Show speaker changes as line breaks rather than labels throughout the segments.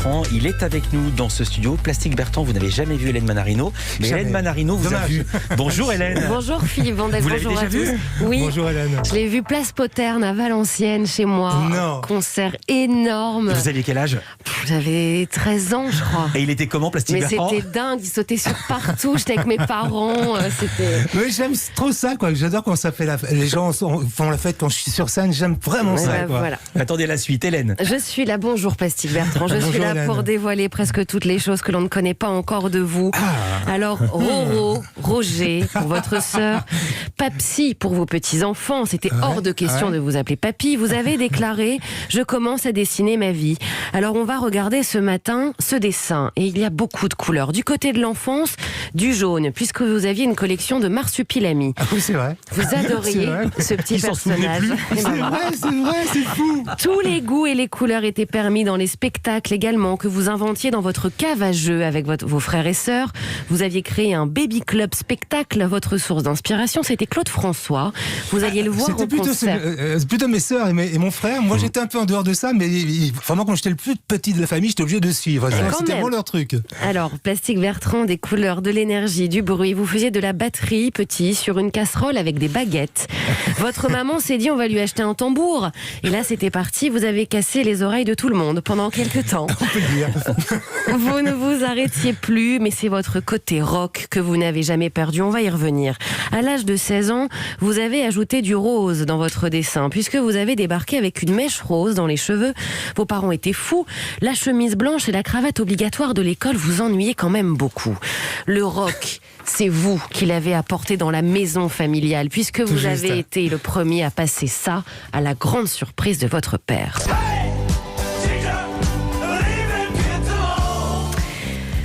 Bertrand, il est avec nous dans ce studio. Plastique Bertrand, vous n'avez jamais vu Hélène Manarino, mais
jamais.
Hélène Manarino vous a vu. Bonjour Hélène.
Bonjour Philippe Vandel,
Vous l'avez
bonjour
déjà
à tous.
vu ?
Oui,
Bonjour Hélène.
je l'ai vu Place Poterne à Valenciennes chez moi.
Non.
Un concert énorme.
Vous aviez quel âge ?
J'avais 13 ans je crois.
Et il était comment Plastique
Mais
Bertrand ?
c'était dingue, il sautait sur partout, j'étais avec mes parents, c'était...
Mais j'aime trop ça, quoi. J'adore quand ça fait les gens font la fête quand je suis sur scène. J'aime vraiment ça, quoi.
Voilà.
Attendez la suite, Hélène.
Je suis là, bonjour Plastique Bertrand, je suis
Bonjour,
là
Hélène.
pour dévoiler presque toutes les choses que l'on ne connaît pas encore de vous. Alors Roro, Roger pour votre sœur, Papsi pour vos petits-enfants, c'était hors de question de vous appeler Papy. Vous avez déclaré « Je commence à dessiner ma vie ». Alors on va regarder ce matin ce dessin, et il y a beaucoup de couleurs. Du côté de l'enfance, du jaune, puisque vous aviez une collection de marsupilami.
Ah oui, c'est vrai.
Vous adoriez
C'est vrai.
ce petit
Il s'en souvenait
personnage.
plus.
C'est vrai, c'est fou.
Tous les goûts et les couleurs étaient permis dans les spectacles également que vous inventiez dans votre cave à jeux avec vos frères et sœurs. Vous aviez créé un baby club spectacle. Votre source d'inspiration, c'était Claude François. Vous alliez le voir
C'était
au concert.
plutôt mes sœurs et mon frère. Moi, j'étais un peu en dehors de ça, mais vraiment, quand j'étais le plus petit de la famille, j'étais obligé de suivre.
Quand
C'était
même.
vraiment leur truc.
Alors, Plastique Bertrand, des couleurs, de l'énergie, du bruit. Vous faisiez de la batterie petit sur une casserole avec des baguettes. Votre maman s'est dit on va lui acheter un tambour. Et là, c'était parti. Vous avez cassé les oreilles de tout le monde pendant quelques temps.
On peut le dire.
Vous ne vous arrêtiez plus, mais c'est votre côté rock que vous n'avez jamais perdu. On va y revenir. À l'âge de 16 ans, vous avez ajouté du rose dans votre dessin, puisque vous avez débarqué avec une mèche rose dans les cheveux. Vos parents étaient fous. La chemise blanche et la cravate obligatoire de l'école vous ennuyaient quand même beaucoup. Le rock, c'est vous qui l'avez apporté dans la maison familiale, puisque vous
juste.
avez été le premier à passer ça, à la grande surprise de votre père.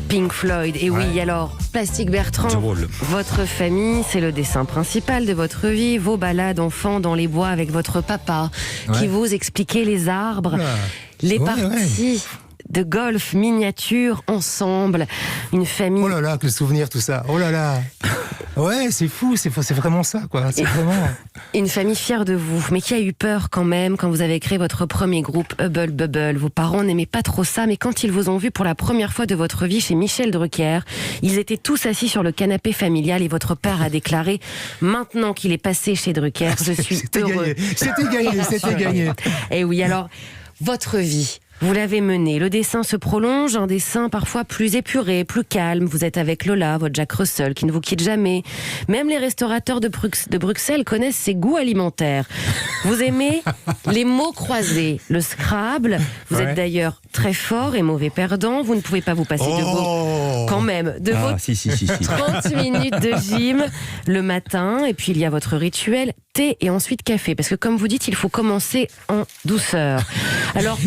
Pink Floyd, et oui, alors, Plastique Bertrand,
Drôle.
votre famille, c'est le dessin principal de votre vie, vos balades enfants dans les bois avec votre papa, qui vous expliquait les arbres, les parties de golf miniature ensemble, une famille...
Oh là là, que le souvenir, tout ça. Oh là là. Ouais, c'est fou, c'est vraiment ça, quoi. C'est vraiment...
Une famille fière de vous, mais qui a eu peur quand même quand vous avez créé votre premier groupe Hubble Bubble. Vos parents n'aimaient pas trop ça, mais quand ils vous ont vu pour la première fois de votre vie chez Michel Drucker, ils étaient tous assis sur le canapé familial et votre père a déclaré « Maintenant qu'il est passé chez Drucker, je suis heureux ».
C'était gagné.
Et oui, alors, votre vie, vous l'avez menée. Le dessin se prolonge, un dessin parfois plus épuré, plus calme. Vous êtes avec Lola, votre Jack Russell, qui ne vous quitte jamais. Même les restaurateurs de Bruxelles connaissent ses goûts alimentaires. Vous aimez les mots croisés, le Scrabble. Vous êtes d'ailleurs très fort et mauvais perdant. Vous ne pouvez pas vous passer de vos... Quand même, de vos
Si.
30 minutes de gym le matin. Et puis il y a votre rituel, thé et ensuite café. Parce que comme vous dites, il faut commencer en douceur. Alors...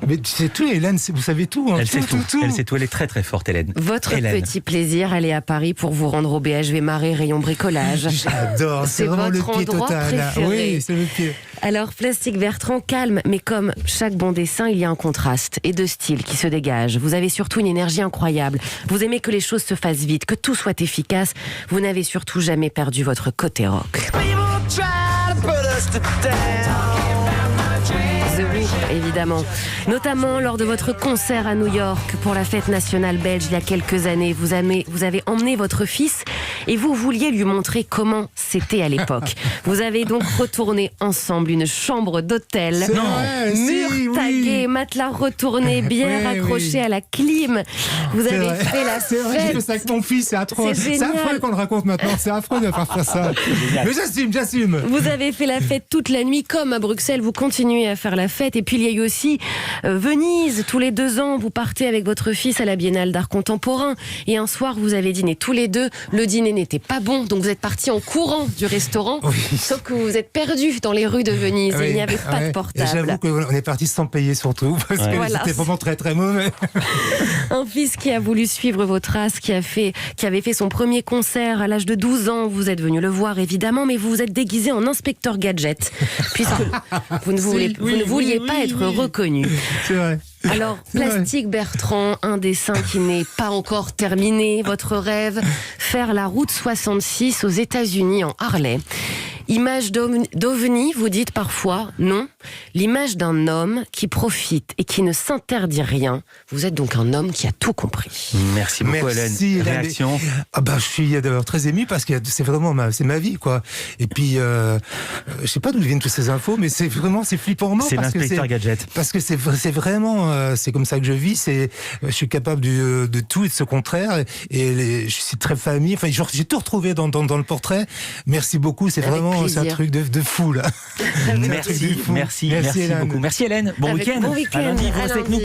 Mais tu sais tout, Hélène, vous savez tout. Hein.
Elle sait tout.
tout.
Elle sait tout. Elle est très très forte, Hélène.
Votre
Hélène.
petit plaisir, aller à Paris pour vous rendre au BHV Marais, rayon bricolage.
J'adore, c'est vraiment le
votre
pied
endroit
total.
préféré.
Oui, c'est le pied.
Alors, Plastique Bertrand, calme, mais comme chaque bon dessin, il y a un contraste et de style qui se dégage. Vous avez surtout une énergie incroyable. Vous aimez que les choses se fassent vite, que tout soit efficace. Vous n'avez surtout jamais perdu votre côté rock. The Who, évidemment. Notamment lors de votre concert à New York pour la fête nationale belge il y a quelques années. Vous avez emmené votre fils et vous vouliez lui montrer comment c'était à l'époque. Vous avez donc retourné ensemble une chambre d'hôtel.
C'est vrai,
Mur tagué, matelas retourné, bière accrochée à la clim. Vous avez fait la
C'est vrai, j'ai fait
fête.
ça avec mon fils, c'est atroce.
C'est
C'est
génial.
affreux qu'on le raconte maintenant, c'est affreux de faire ça. Mais j'assume.
Vous avez fait la fête toute la nuit, comme à Bruxelles, vous continuez à faire la fête. Et puis il y a eu aussi Venise, tous les 2 ans, vous partez avec votre fils à la Biennale d'art contemporain. Et un soir, vous avez dîné tous les deux. Le dîner n'était pas bon, donc vous êtes partis en courant du restaurant.
Oui.
Sauf que vous vous êtes perdus dans les rues de Venise. Et il n'y avait pas de
Et
portable.
j'avoue qu'on est parti sans payer surtout, parce que
Voilà.
c'était vraiment très très mauvais.
Un fils qui a voulu suivre vos traces, qui avait fait son premier concert à l'âge de 12 ans. Vous êtes venu le voir évidemment, mais vous vous êtes déguisé en inspecteur gadget, puisque vous ne vouliez pas être reconnu.
C'est vrai.
Alors,
C'est vrai.
Plastique Bertrand, un dessin qui n'est pas encore terminé. Votre rêve, faire la route 66 aux États-Unis, en Harley. Image d'ovni, vous dites parfois, non. L'image d'un homme qui profite et qui ne s'interdit rien. Vous êtes donc un homme qui a tout compris.
Merci beaucoup, Hélène. Réaction?
Je suis d'abord très ému parce que c'est vraiment ma vie, quoi. Et puis, je sais pas d'où viennent toutes ces infos, mais c'est flippant.
C'est l'inspecteur Gadget.
Parce que c'est vraiment, c'est comme ça que je vis. Je suis capable de tout et de ce contraire. Et je suis très famille. Enfin, j'ai tout retrouvé dans le portrait. Merci beaucoup. C'est un truc de fou, là.
Merci beaucoup. Merci Hélène. Bon week-end.
Bon week-end.
À lundi, vous restez avec nous.